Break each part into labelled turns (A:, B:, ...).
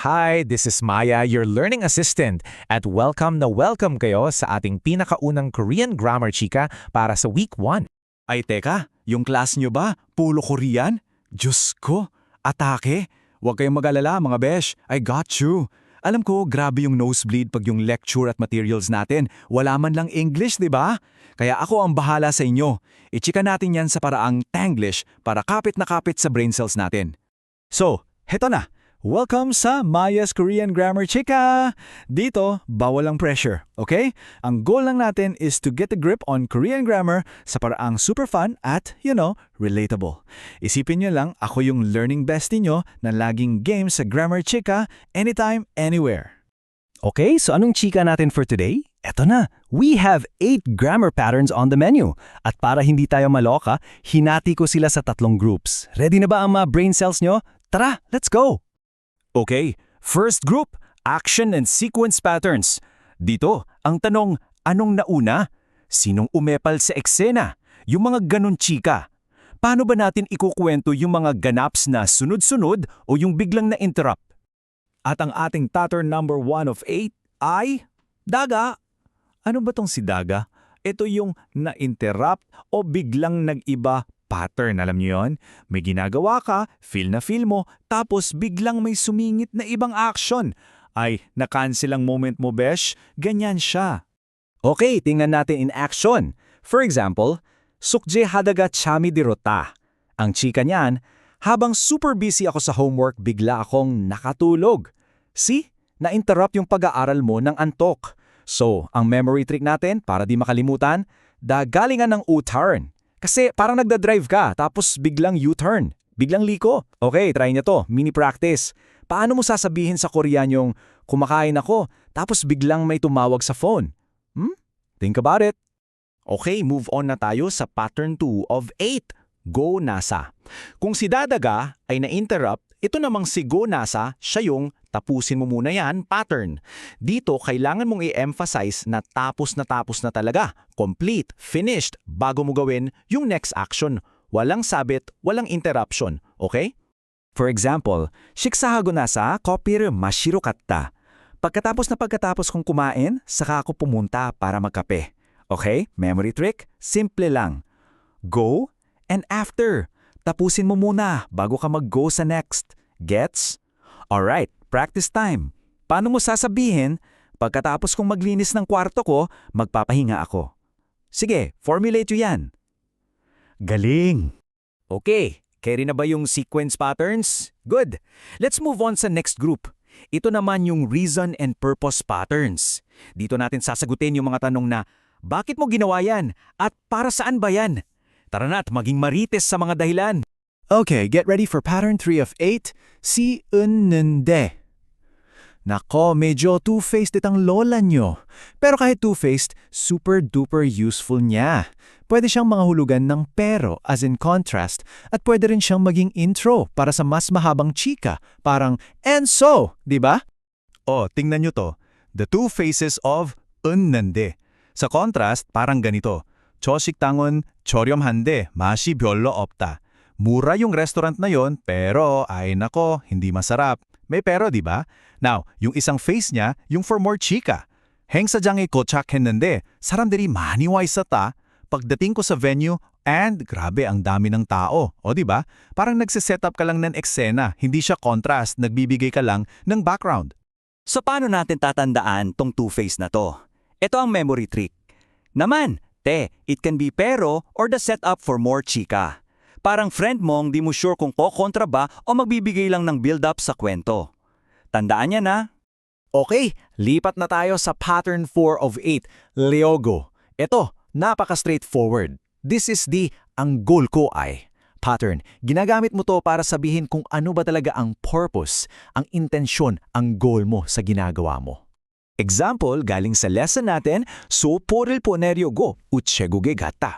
A: Hi, this is Maya, your learning assistant, at welcome kayo sa ating pinakaunang Korean grammar chika para sa week 1.
B: Ay teka, yung class nyo ba? Pulo Korean? Diyos ko, atake. Huwag kayong mag-alala mga besh, I got you. Alam ko, grabe yung nosebleed pag yung lecture at materials natin. Wala man lang English, di ba? Kaya ako ang bahala sa inyo. Ichika natin yan sa paraang Tanglish para kapit na kapit sa brain cells natin. So, heto na. Welcome sa Maya's Korean Grammar Chika! Dito, bawal ang pressure, okay? Ang goal lang natin is to get a grip on Korean grammar sa paraang super fun at, relatable. Isipin nyo lang, ako yung learning bestie nyo na laging game sa Grammar Chika anytime, anywhere.
C: Okay, so anong chika natin for today? Eto na, we have 8 grammar patterns on the menu. At para hindi tayo maloka, hinati ko sila sa 3 groups. Ready na ba ang mga brain cells nyo? Tara, let's go!
B: Okay, first group, action and sequence patterns. Dito, ang tanong, anong nauna? Sinong umepal sa eksena? Yung mga ganun chika. Paano ba natin ikukwento yung mga ganaps na sunod-sunod o yung biglang na-interrupt? At ang ating pattern number 1 of 8 ay daga. Ano ba tong si daga? Ito yung na-interrupt o biglang nag-iba pattern, alam niyo yun? May ginagawa ka, feel na feel mo, tapos biglang may sumingit na ibang action. Ay, na-cancel ang moment mo, besh? Ganyan siya.
C: Okay, tingnan natin in action. For example, sukje hadaga chami dirota. Ang chika niyan, habang super busy ako sa homework, bigla akong nakatulog. See? Na-interrupt yung pag-aaral mo ng antok. So, ang memory trick natin, para di makalimutan, galingan ng U-turn. Kasi parang nagda-drive ka, tapos biglang U-turn, biglang liko. Okay, try niyo to, mini practice. Paano mo sasabihin sa Korean yung kumakain ako, tapos biglang may tumawag sa phone? Think about it.
B: Okay, move on na tayo sa pattern 2 of 8. Go nasa. Kung si dadaga ay na-interrupt, ito namang si go nasa, siya yung tapusin mo muna yan pattern. Dito, kailangan mong i-emphasize na tapos na talaga. Complete, finished, bago mo gawin yung next action. Walang sabit, walang interruption. Okay?
C: For example, shiksahago nasa kopir mashiro katta. Pagkatapos kong kumain, saka ako pumunta para magkape. Okay? Memory trick? Simple lang. Go and after. Tapusin mo muna bago ka mag-go sa next. Gets? Alright, practice time. Paano mo sasabihin, pagkatapos kong maglinis ng kwarto ko, magpapahinga ako? Sige, formulate yun yan.
B: Galing! Okay, carry na ba yung sequence patterns? Good! Let's move on sa next group. Ito naman yung reason and purpose patterns. Dito natin sasagutin yung mga tanong na, bakit mo ginawa yan? At para saan ba yan? Tara na't maging marites sa mga dahilan.
C: Okay, get ready for pattern 3 of 8, si unnende. Nako, medyo two-faced itang lola nyo. Pero kahit two-faced, super duper useful niya. Pwede siyang mangahulugan ng pero as in contrast at pwede rin siyang maging intro para sa mas mahabang chika, parang and so, di ba?
B: Oh, tingnan nyo to. The two faces of unnende. Sa contrast, parang ganito. 초식당은 저렴한데 맛이 별로 없다. Mura yung restaurant na yon, pero ay nako, hindi masarap. May pero, di ba? Now, yung isang face niya, yung for more chika. 행사장에 도착했는데 사람들이 많이 와 있었다. Pagdating ko sa venue, and grabe ang dami ng tao. O di ba? Parang nagsiset up ka lang ng eksena, hindi siya contrast, nagbibigay ka lang ng background.
D: So paano natin tatandaan tong two-face na to? Ito ang memory trick. Naman, it can be pero or the setup for more chika. Parang friend mong di mo sure kung kokontra ba o magbibigay lang ng build-up sa kwento. Tandaan niya na.
A: Okay, lipat na tayo sa pattern 4 of 8, leogo. Ito, napaka-straightforward. This is the ang goal ko ay pattern. Ginagamit mo to para sabihin kung ano ba talaga ang purpose, ang intensyon, ang goal mo sa ginagawa mo. Example, galing sa lesson natin, so poril poneryo go, utseguge gata.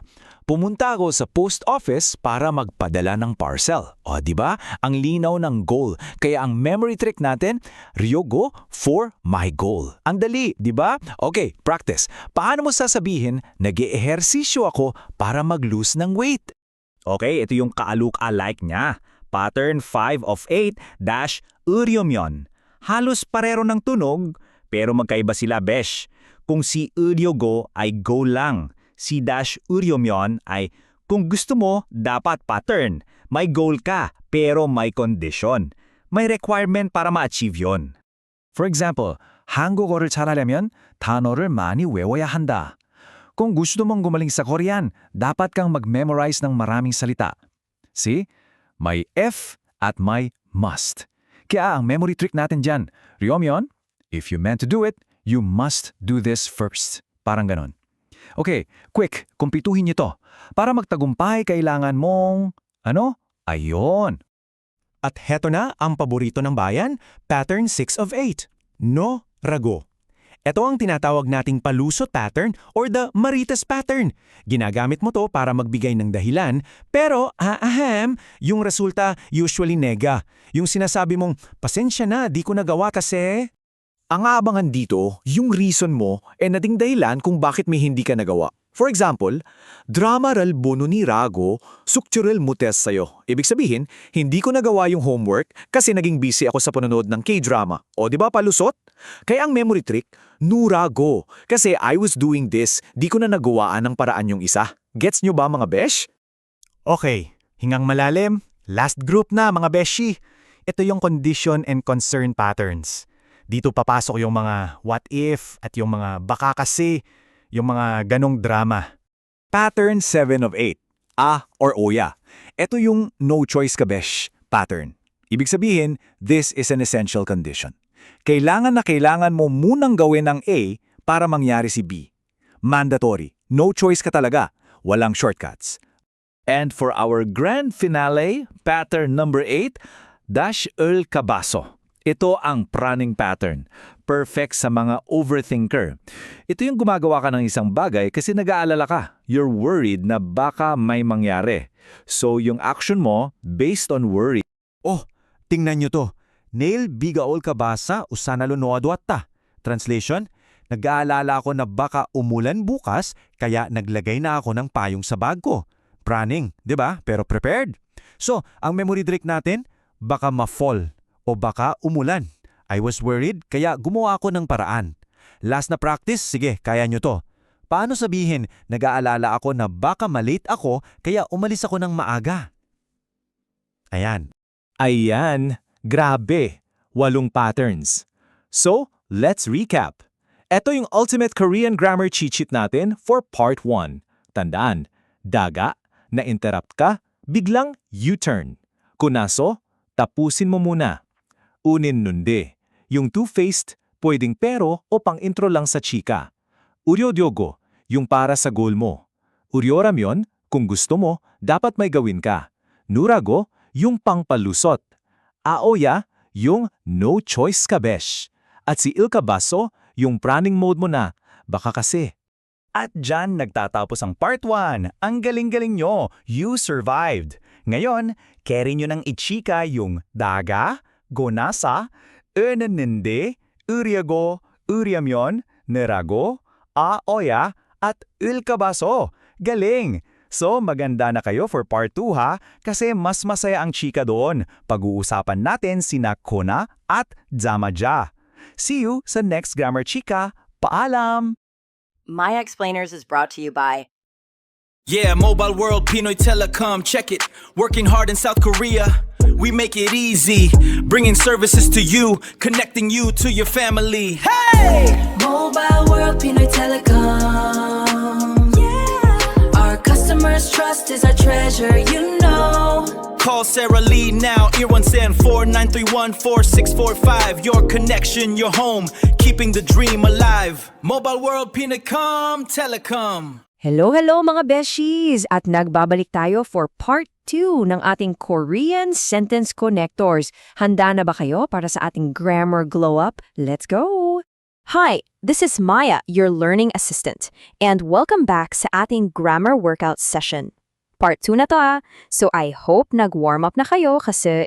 B: pumunta ako sa post office para magpadala ng parcel. O, di ba? Ang linaw ng goal. Kaya ang memory trick natin, Ryogo for my goal. Ang dali, di ba? Okay, practice. Paano mo sasabihin, nag-eehersisyo ako para mag-lose ng weight?
C: Okay, ito yung kaaluk-alike niya. Pattern 5 of 8 dash uryomyon. Halos parero ng tunog, pero magkaiba sila, besh. Kung si uryogo ay go lang, si dash uryomyon ay kung gusto mo, dapat pattern. May goal ka, pero may condition. May requirement para ma-achieve yon.
B: For example, 한국어를 잘하려면 단어를 많이 외워야 한다. Kung gusto mong gumaling sa Korean, dapat kang mag-memorize ng maraming salita. See? May F at may must. Kaya ang memory trick natin dyan, Ryomyon, if you meant to do it, you must do this first. Parang ganon. Okay, quick, kumpituhin niyo to. Para magtagumpay, kailangan mong... Ayon.
E: At heto na ang paborito ng bayan, pattern 6 of 8. No rago. Ito ang tinatawag nating palusot pattern or the marites pattern. Ginagamit mo to para magbigay ng dahilan, pero yung resulta usually nega. Yung sinasabi mong, pasensya na, di ko nagawa kasi...
C: Ang aabangan dito, yung reason mo ay nading dahilan kung bakit may hindi ka nagawa. For example, dramaral bono ni rago, suktural mutes sa'yo. Ibig sabihin, hindi ko nagawa yung homework kasi naging busy ako sa panonood ng K-drama. O di ba palusot? Kaya ang memory trick, nurago. Kasi I was doing this, di ko na nagawaan ng paraan yung isa. Gets nyo ba mga besh?
E: Okay, hingang malalim. Last group na mga beshi. Ito yung condition and concern patterns. Dito papasok yung mga what if at yung mga baka kasi, yung mga ganong drama.
B: Pattern 7 of 8. Or oya. Ito yung no choice ka besh pattern. Ibig sabihin, this is an essential condition. Kailangan na kailangan mo munang gawin ang A para mangyari si B. Mandatory. No choice ka talaga. Walang shortcuts. And for our grand finale, pattern number 8, dash el kabaso. Ito ang praning pattern. Perfect sa mga overthinker. Ito yung gumagawa ka ng isang bagay kasi nag-aalala ka. You're worried na baka may mangyari. So yung action mo, based on worry.
E: Oh, tingnan nyo to. Nail bigaol kabasa usanalo noadwata. Translation, nag-aalala ako na baka umulan bukas kaya naglagay na ako ng payong sa bag ko. Praning, 'di ba? Pero prepared. So, ang memory trick natin, baka ma-fall o baka umulan. I was worried kaya gumawa ako ng paraan. Last na practice, sige, kaya nyo to. Paano sabihin, nag-aalala ako na baka malate ako kaya umalis ako ng maaga? Ayan.
C: Ayan, grabe. 8 patterns. So, let's recap. Ito yung ultimate Korean grammar cheat sheet natin for part 1. Tandaan, daga, na-interrupt ka, biglang U-turn. Kunaso, tapusin mo muna. Unin nundi. Yung two-faced, pwedeng pero o pang-intro lang sa chika. Uryodyogo, yung para sa goal mo. Uryoramyon, kung gusto mo, dapat may gawin ka. Nurago, yung pangpalusot. Aoya, yung no choice ka besh. At si Ilkabaso, yung praning mode mo na, baka kasi.
D: At dyan nagtatapos ang part 1. Ang galing-galing nyo, you survived. Ngayon, carry nyo ng ichika yung daga, gonasa, önenende, uryago, uryamyon, nerago, aoya, at ilkabaso. Galing! So maganda na kayo for part 2 ha, kasi mas masaya ang chika doon. Pag-uusapan natin sina Kona at Zamaja. See you sa next Grammar Chika. Paalam!
F: My Explainers is brought to you by
G: Yeah, Mobile World Pinoy Telecom, check it. Working hard in South Korea, we make it easy. Bringing services to you, connecting you to your family. Hey!
H: Mobile World Pinoy Telecom. Yeah. Our customers' trust is our treasure, you know.
G: Call Sarah Lee now, ear 174-931-4645. Your connection, your home, keeping the dream alive. Mobile World Pinoy Telecom.
I: Hello mga beshies! At nagbabalik tayo for part 2 ng ating Korean Sentence Connectors. Handa na ba kayo para sa ating grammar glow up? Let's go! Hi, this is Maya, your learning assistant, and welcome back sa ating grammar workout session. Part 2 na to so I hope nag-warm up na kayo kasi,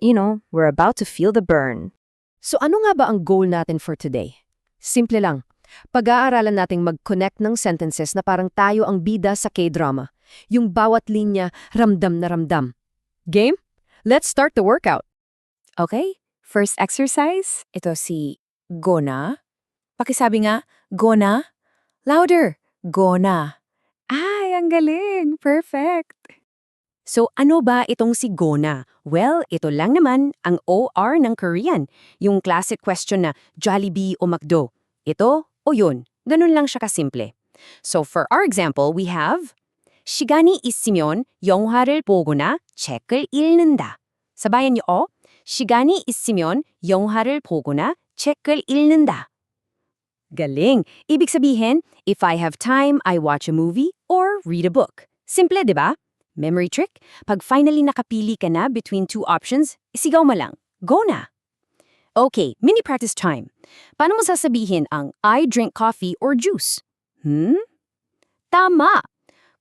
I: we're about to feel the burn. So ano nga ba ang goal natin for today? Simple lang. Pag-aaralan nating mag-connect ng sentences na parang tayo ang bida sa K-drama. Yung bawat linya, ramdam na ramdam. Game? Let's start the workout. Okay, first exercise. Ito si Gona. Pakisabi nga, Gona. Louder, Gona. Ay, ang galing. Perfect. So ano ba itong si Gona? Well, ito lang naman ang OR ng Korean. Yung classic question na Jollibee o McDo. Ito o yun. Ganun lang siya kasimple. So for our example, we have 시간이 있으면 영화를 보거나 책을 읽는다. 사바yan niyo, 시간이 있으면 영화를 보거나 책을 읽는다. Galing! Ibig sabihin, if I have time, I watch a movie or read a book. Simple, di ba? Memory trick? Pag finally nakapili ka na between two options, isigaw mo lang. Go na! Okay, mini practice time. Paano mo sasabihin ang I drink coffee or juice? Tama!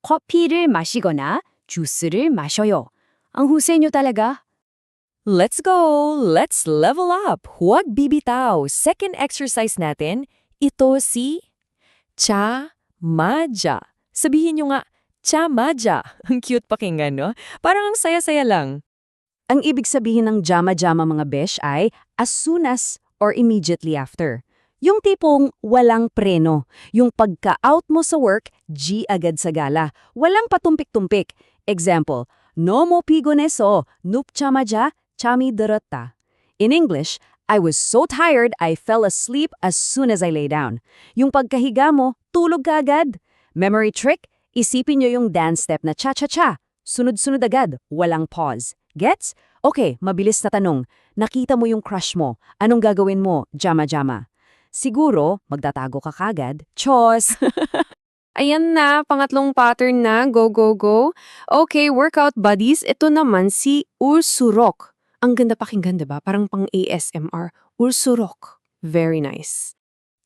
I: 커피를 마시거나 주스를 마셔요. Ang husay nyo talaga. Let's go! Let's level up! Huwag bibitaw! Second exercise natin, ito si Chamaja. Sabihin nyo nga, Chamaja. Ang cute pakinggan, no? Parang ang saya-saya lang. Ang ibig sabihin ng jama-jama mga besh ay as soon as or immediately after. Yung tipong walang preno. Yung pagka-out mo sa work, G agad sa gala. Walang patumpik-tumpik. Example, no mo pigoneso, nup chamaja, chami 들었다. In English, I was so tired I fell asleep as soon as I lay down. Yung pagkahiga mo, tulog ka agad. Memory trick, isipin nyo yung dance step na cha-cha-cha. Sunod-sunod agad, walang pause. Gets? Okay, mabilis na tanong. Nakita mo yung crush mo. Anong gagawin mo, jama-jama? Siguro, magtatago ka kagad. Chos! Ayan na, pangatlong pattern na. Go, go, go. Okay, workout buddies. Ito naman si Ursurok. Ang ganda pakinggan, diba? Parang pang ASMR. Ursurok. Very nice.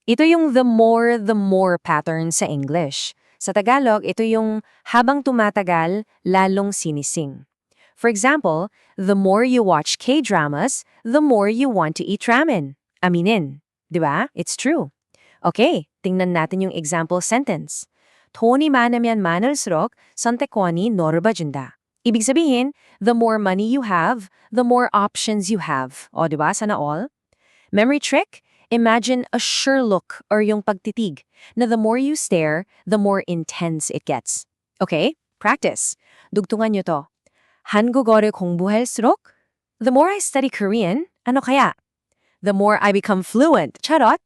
I: Ito yung the more pattern sa English. Sa Tagalog, ito yung habang tumatagal, lalong sinising. For example, the more you watch K-dramas, the more you want to eat ramen. Aminin. Diba? It's true. Okay, tingnan natin yung example sentence. 돈이 많으면 많을수록 선택권이 넓어진다. Ibig sabihin, the more money you have, the more options you have. O, diba? Sana all? Memory trick? Imagine a sure look or yung pagtitig na the more you stare, the more intense it gets. Okay, practice. Dugtungan nyo to. 한국어를 공부할수록 the more I study Korean, ano kaya? The more I become fluent. Charot!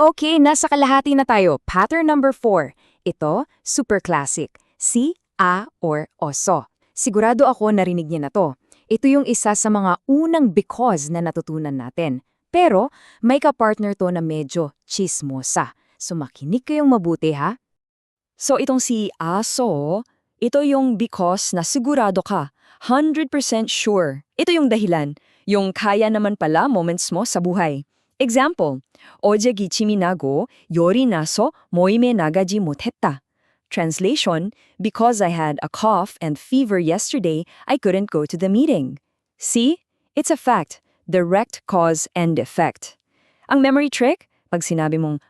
I: Okay, nasa kalahati na tayo. Pattern number 4. Ito, super classic. Si, a, or oso. Sigurado ako narinig niya na to. Ito yung isa sa mga unang because na natutunan natin. Pero, may ka-partner to na medyo chismosa. So makinig kayong mabuti ha. So itong si aso, ito yung because na sigurado ka. 100% sure. Ito yung dahilan. Yung kaya naman pala moments mo sa buhay. Example, 어제 기침이 나고 열이 나서 모임에 나가지 못했다. Translation, because I had a cough and fever yesterday, I couldn't go to the meeting. See? It's a fact. Direct cause and effect. Ang memory trick, pag sinabi mong,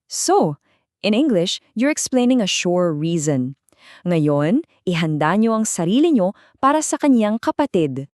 I: so. In English, you're explaining a sure reason. Ngayon, ihanda nyo ang sarili nyo para sa kanyang kapatid.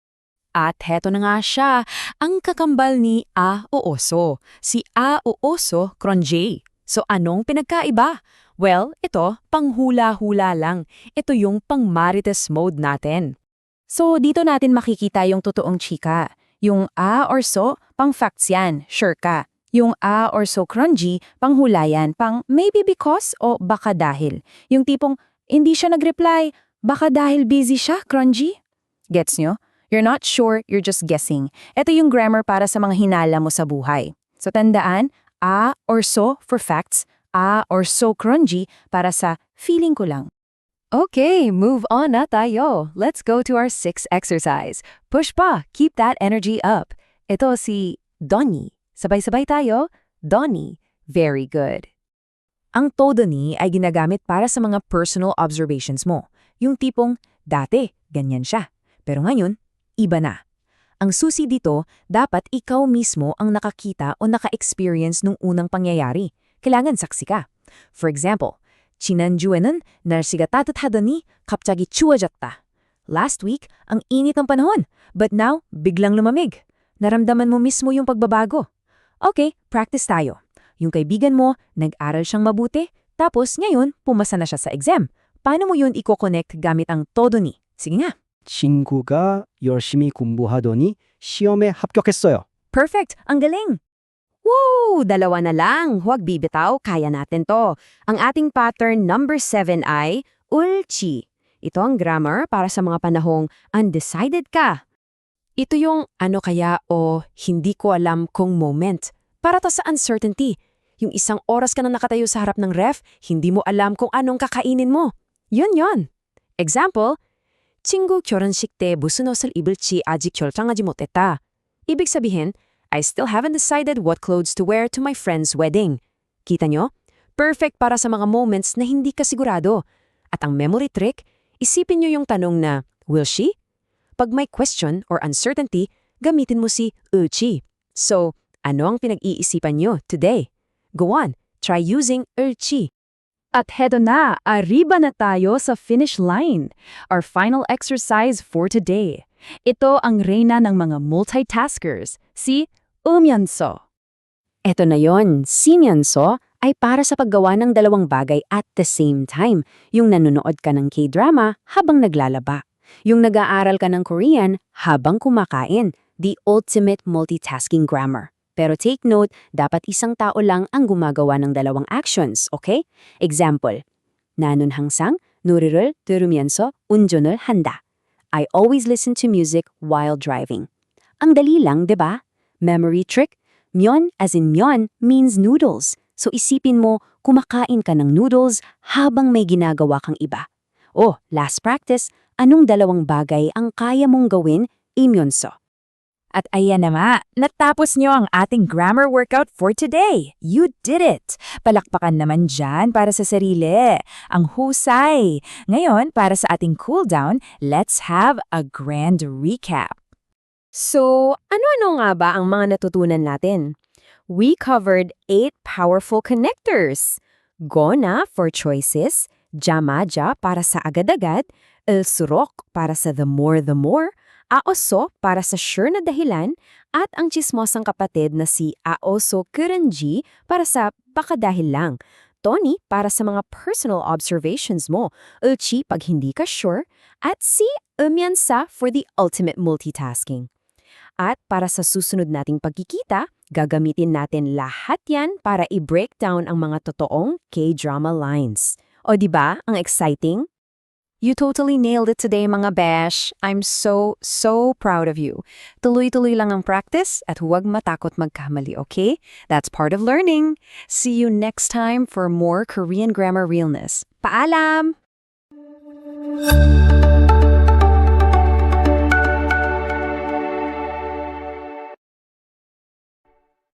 I: At heto na nga siya, ang kakambal ni A o Oso. Si A o Oso, Cronje. So anong pinagkaiba? Well, ito, panghula-hula lang. Ito yung pang-marites mode natin. So dito natin makikita yung totoong chika. Yung A or So, pang-facts yan, sure ka. Yung A or So Cronje, panghula yan, pang maybe because o baka dahil. Yung tipong, hindi siya nag-reply, baka dahil busy siya, Cronje. Gets nyo? You're not sure, you're just guessing. Ito yung grammar para sa mga hinala mo sa buhay. So tandaan, A or So for facts, A or So Cronje para sa feeling ko lang. Okay, move on na tayo. Let's go to our 6th exercise. Push pa, keep that energy up. Ito si Donnie. Sabay-sabay tayo. Donnie. Very good. Ang todo ni ay ginagamit para sa mga personal observations mo. Yung tipong, dati, ganyan siya. Pero ngayon, iba na. Ang susi dito, dapat ikaw mismo ang nakakita o naka-experience nung unang pangyayari. Kailangan saksi ka. For example, 지난 주에는 날씨가 따뜻하더니 갑자기 추워졌다. Last week, ang init ng panahon, but now, biglang lumamig. Naramdaman mo mismo yung pagbabago. Okay, practice tayo. Yung kaibigan mo, nag-aral siyang mabuti, tapos ngayon, pumasa na siya sa exam. Paano mo yun i-connect gamit ang todo ni? Sige nga.
J: 친구가 열심히 공부하더니 시험에 합격했어요.
I: Perfect! Ang galing! Woo! Dalawa na lang. Huwag bibitaw, kaya natin to. Ang ating pattern number 7 ay ulchi. Ito ang grammar para sa mga panahong undecided ka. Ito yung ano kaya o hindi ko alam kung moment. Para to sa uncertainty. Yung isang oras ka na nakatayo sa harap ng ref, hindi mo alam kung anong kakainin mo. Yun. Example, 친구 결혼식 때 무슨 옷을 입을지 아직 결정하지 못했다. Ibig sabihin, I still haven't decided what clothes to wear to my friend's wedding. Kita nyo? Perfect para sa mga moments na hindi ka sigurado. At ang memory trick, isipin nyo yung tanong na, will she? Pag may question or uncertainty, gamitin mo si ulchi. So, ano ang pinag-iisipan nyo today? Go on, try using ulchi. At heto na, arriba na tayo sa finish line. Our final exercise for today. Ito ang reyna ng mga multitaskers, si umyanso. Ito na yon, simyanso ay para sa paggawa ng dalawang bagay at the same time. Yung nanonood ka ng K-drama habang naglalaba. Yung nag-aaral ka ng Korean habang kumakain. The ultimate multitasking grammar. Pero take note, dapat isang tao lang ang gumagawa ng dalawang actions, okay? Example, 나는 항상 노래를 들으면서 운전을 한다. I always listen to music while driving. Ang dali lang, 'di ba? Memory trick, myon as in myon means noodles. So isipin mo, kumakain ka ng noodles habang may ginagawa kang iba. Oh, last practice, anong dalawang bagay ang kaya mong gawin, imyonso? At ayan na nga, natapos nyo ang ating grammar workout for today. You did it! Palakpakan naman dyan para sa sarili. Ang husay! Ngayon, para sa ating cool down, let's have a grand recap. So, ano-ano nga ba ang mga natutunan natin? We covered 8 powerful connectors. Gona for choices, jamaja para sa agad-agad, el surok para sa the more, aoso para sa sure na dahilan, at ang chismosang kapatid na si aoso kurenji para sa baka dahil lang. Tony para sa mga personal observations mo, ulchi pag hindi ka sure, at si umyansa for the ultimate multitasking. At para sa susunod nating pagkikita, gagamitin natin lahat yan para i-break down ang mga totoong K-drama lines. O diba, ang exciting? You totally nailed it today, mga besh. I'm so proud of you. Tuloy-tuloy lang ang practice at huwag matakot magkamali, okay? That's part of learning. See you next time for more Korean grammar realness. Paalam!